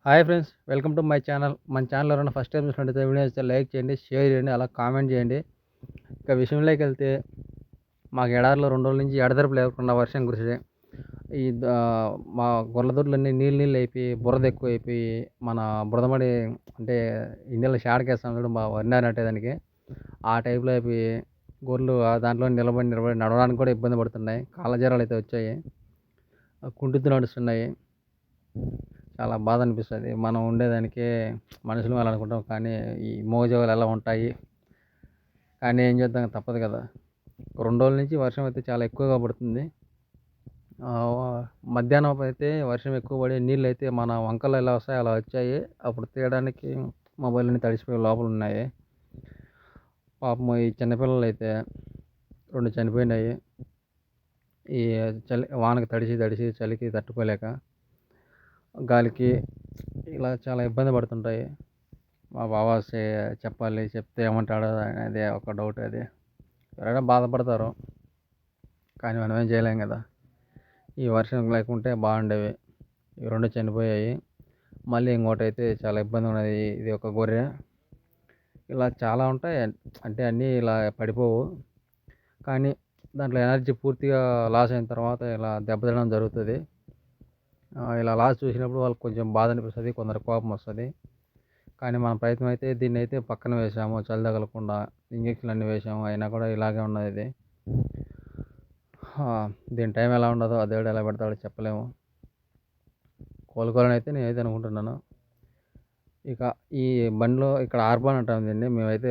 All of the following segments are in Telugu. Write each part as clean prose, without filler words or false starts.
Hi friends, welcome to my channel. మన ఛానల్ ఎవరైనా ఫస్ట్ టైం చూసినట్టయితే వీడియో నచ్చితే లైక్ చేయండి, షేర్ చేయండి, అలా కామెంట్ చేయండి. ఇక విషయంలోకి వెళ్తే మాకు ఎడారిలో 2 రోజుల నుంచి ఎడతెరపి లేకుండా వర్షం కురిసి ఈ ద మా గొర్రెల దొడ్లన్నీ నీళ్ళు నీళ్ళు అయిపోయి, బురద ఎక్కువైపోయి, మన బురదమడి అంటే ఇండియాలో షాడకేస్తాం చూడు మా వరి నాటేదానికి, ఆ టైప్‌లో అయిపోయి గొర్రెలు దాంట్లో నిలబడి నిలబడి నడవడానికి కూడా ఇబ్బంది పడుతున్నాయి. కాళ్ళ జరాలైతే వచ్చాయి. కుంటుతూ నడుస్తున్నాయి. చాలా బాధ అనిపిస్తది. మనం ఉండేదానికే మనుషులం అలా అనుకుంటాం. కానీ ఈ మూగజీవాలు ఎలా ఉంటాయి? కానీ ఏం చేద్దాం, తప్పదు కదా! 2 రోజుల నుంచి వర్షం అయితే చాలా ఎక్కువగా పడుతుంది. మధ్యాహ్నం అయితే వర్షం ఎక్కువ పడి నీళ్ళైతే మన వంకల్లో ఎలా వస్తాయో అలా వచ్చాయి. అప్పుడు తీయడానికి మొబైల్ అన్నీ తడిసిపోయి లోపలున్నాయి. పాపం ఈ చిన్నపిల్లలైతే 2 చనిపోయినాయి. ఈ వానకి తడిసి తడిసి చలికి తట్టుకోలేక, గాలికి ఇలా చాలా ఇబ్బంది పడుతుంటాయి. మా బావ చెప్పాలి, చెప్తే ఏమంటాడో అనేది ఒక డౌట్ అది. ఎవరైనా బాధపడతారు. కానీ మనం ఏం చేయలేం కదా! ఈ వర్షం లేకుంటే బాగుండేవి. ఈ 2 చనిపోయాయి. మళ్ళీ ఇంకోటైతే చాలా ఇబ్బందిగా ఉన్నది. ఇది ఒక గొర్రె. ఇలా చాలా ఉంటాయి. అంటే అన్నీ ఇలా పడిపోవు. కానీ దాంట్లో ఎనర్జీ పూర్తిగా లాస్ అయిన తర్వాత ఇలా దెబ్బతినడం జరుగుతది. ఇలా లాస్ చూసినప్పుడు వాళ్ళకి కొంచెం బాధ అనిపిస్తది. కొందరికి కోపం వస్తది. కానీ మన ప్రయత్నం అయితే దీన్నైతే పక్కన వేసాము. చలి తగలకుండా ఇంజెక్షన్‌లు అన్నీ వేసాము. అయినా కూడా ఇలాగే ఉన్నది ఇది. దీని టైం ఎలా ఉండదో ఆ దేవుడు ఎలా పెడతాడో చెప్పలేము. కోలుకోవాలని అయితే నేనైతే అనుకుంటున్నాను. ఇక ఈ బండిలో ఇక్కడ ఆర్బాన్ అంటాం దీన్ని. మేమైతే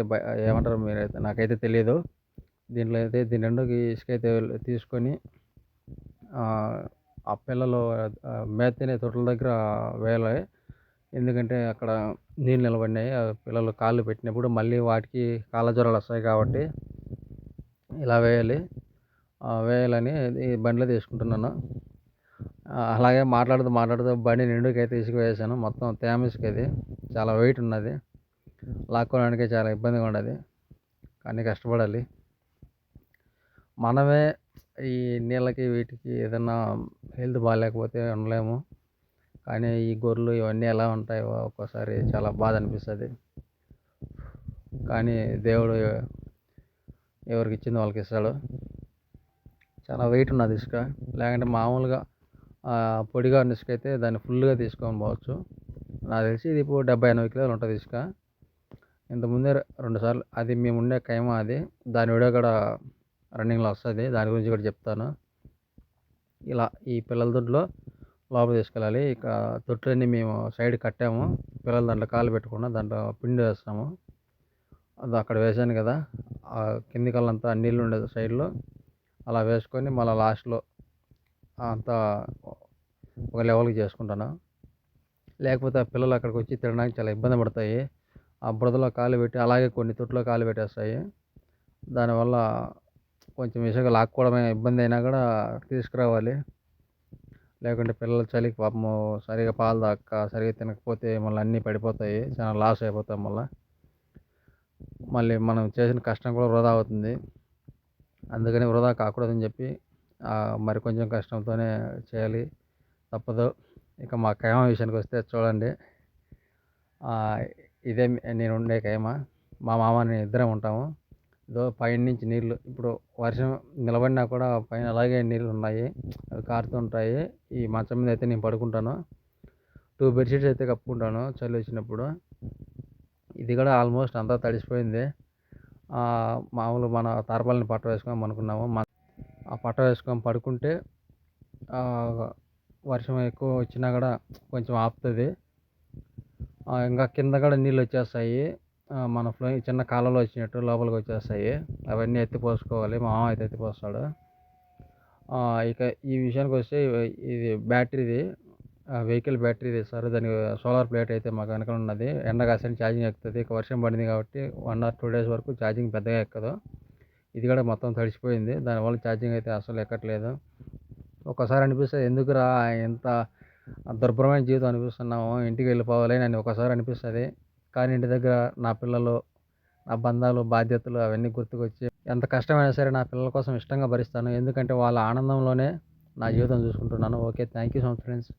ఏమంటారో మీరైతే, నాకైతే తెలీదు. దీంట్లో అయితే దీని 2కి ఇసుకైతే తీసుకొని ఆ పిల్లలు మేత తినే తొట్ల దగ్గర వేయాలి. ఎందుకంటే అక్కడ నీళ్ళు నిలబడినాయి. పిల్లలు కాళ్ళు పెట్టినప్పుడు మళ్ళీ వాటికి కాళ్ళ జ్వరాలు వస్తాయి కాబట్టి ఇలా వేయాలి. వేయాలని ఈ బండిలో తీసుకుంటున్నాను. అలాగే మాట్లాడుతూ మాట్లాడుతూ బండి నిండుకైతే ఇసుక వేసాను. మొత్తం తేమ ఇసుక ఇది. చాలా వెయిట్ ఉన్నది. లాక్కోవడానికే చాలా ఇబ్బందిగా ఉండదు. కానీ కష్టపడాలి. మనమే ఈ నీళ్ళకి వీటికి ఏదన్నా హెల్త్ బాగాలేకపోతే ఉండలేము. కానీ ఈ గొర్రెలు ఇవన్నీ ఎలా ఉంటాయో ఒక్కోసారి చాలా బాధ అనిపిస్తది. కానీ దేవుడు ఎవరికి ఇచ్చింది వాళ్ళకి ఇస్తాడు. చాలా వెయిట్ ఉన్నది ఇసుక. లేకుంటే మామూలుగా పొడిగా ఉన్న ఇసుక అయితే దాన్ని ఫుల్‌గా తీసుకొని పోవచ్చు. నాకు తెలిసి ఇది ఇప్పుడు 70, 80 కిలోలు ఉంటుంది ఇసుక. ఇంతకుముందే 2 సార్లు అది మేము ఉండే ఖైమా అది. దాని వీడియో కూడా రన్నింగ్‌లో వస్తది. దాని గురించి కూడా చెప్తాను. ఇలా ఈ పిల్లల దొడ్లో లోపలికి తీసుకెళ్ళాలి. ఇక తొట్లన్నీ మేము సైడ్ కట్టాము. పిల్లలు దాంట్లో కాళ్ళు పెట్టకుండా దాంట్లో పిండి వేస్తాము. అది అక్కడ వేసాను కదా! కిందికల్లంతా నీళ్ళు ఉండేది సైడ్‌లో. అలా వేసుకొని మళ్ళా లాస్ట్‌లో అంతా ఒక లెవెల్‌కి చేసుకుంటాను. లేకపోతే ఆ పిల్లలు అక్కడికి వచ్చి తినడానికి చాలా ఇబ్బంది పడతాయి. ఆ బురదలో కాలు పెట్టి అలాగే కొన్ని తొట్టిలో కాలు పెట్టేస్తాయి. దానివల్ల కొంచెం ఇసుక లాక్కోవడమే ఇబ్బంది అయినా కూడా తీసుకురావాలి. లేకుంటే పిల్లలు చలికి పాపము సరిగ్గా పాలు తాగక, సరిగ్గా తినకపోతే మళ్ళీ అన్నీ పడిపోతాయి. చాలా లాస్ అయిపోతాం మళ్ళా. మళ్ళీ మనం చేసిన కష్టం కూడా వృధా అవుతుంది. అందుకని వృధా కాకూడదని చెప్పి మరి కొంచెం కష్టంతోనే చేయాలి. తప్పదు. ఇక మా ఖైమా విషయానికి వస్తే చూడండి. ఇదే నేను ఉండే ఖైమా. మా మామ నేను ఇద్దరం ఉంటాము. ఇదో పైనుంచి నీళ్ళు ఇప్పుడు వర్షం నిలబడినా కూడా పైన అలాగే నీళ్ళు ఉన్నాయి. అవి కారుతుంటాయి. ఈ మంచం మీద అయితే నేను పడుకుంటాను. 2 బెడ్‌షీట్స్ అయితే కప్పుకుంటాను చలి వచ్చినప్పుడు. ఇది కూడా ఆల్మోస్ట్ అంతా తడిసిపోయింది. మామూలు మన తార్పాలిన్ పట్ట వేసుకొని పడుకున్నాము. ఆ పట్ట వేసుకొని పడుకుంటే వర్షం ఎక్కువ వచ్చినా కూడా కొంచెం ఆపుతది. ఇంకా కింద కూడా నీళ్ళు వచ్చేస్తాయి. మన చిన్న కాలువలో వచ్చినట్టు లోపలికి వచ్చేస్తాయి. అవన్నీ ఎత్తిపోసుకోవాలి. మా మామ అయితే ఎత్తిపోస్తాడు. ఇక ఈ విషయానికి వస్తే ఇది బ్యాటరీది, వెహికల్ బ్యాటరీ తెస్తారు. దానికి సోలార్ ప్లేట్ అయితే మాకు వెనకాల ఉన్నది. ఎండ కాసేపు ఛార్జింగ్ ఎక్కుతుంది. ఇక వర్షం పడింది కాబట్టి 1 or 2 days వరకు ఛార్జింగ్ పెద్దగా ఎక్కదు. ఇది కూడా మొత్తం తడిసిపోయింది. దానివల్ల ఛార్జింగ్ అయితే అస్సలు ఎక్కట్లేదు. ఒక్కోసారి అనిపిస్తది, ఎందుకురా ఇంత దుర్భరమైన జీవితం అనిపిస్తున్నాము, ఇంటికి వెళ్ళిపోవాలి అని ఒక్కోసారి అనిపిస్తది. కానీ ఇంటి దగ్గర నా పిల్లలు, నా బంధాలు, బాధ్యతలు అవన్నీ గుర్తుకొచ్చి ఎంత కష్టమైనా సరే నా పిల్లల కోసం ఇష్టంగా భరిస్తాను. ఎందుకంటే వాళ్ళ ఆనందంలోనే నా జీవితం చూసుకుంటున్నాను. Okay. Thank you so much friends.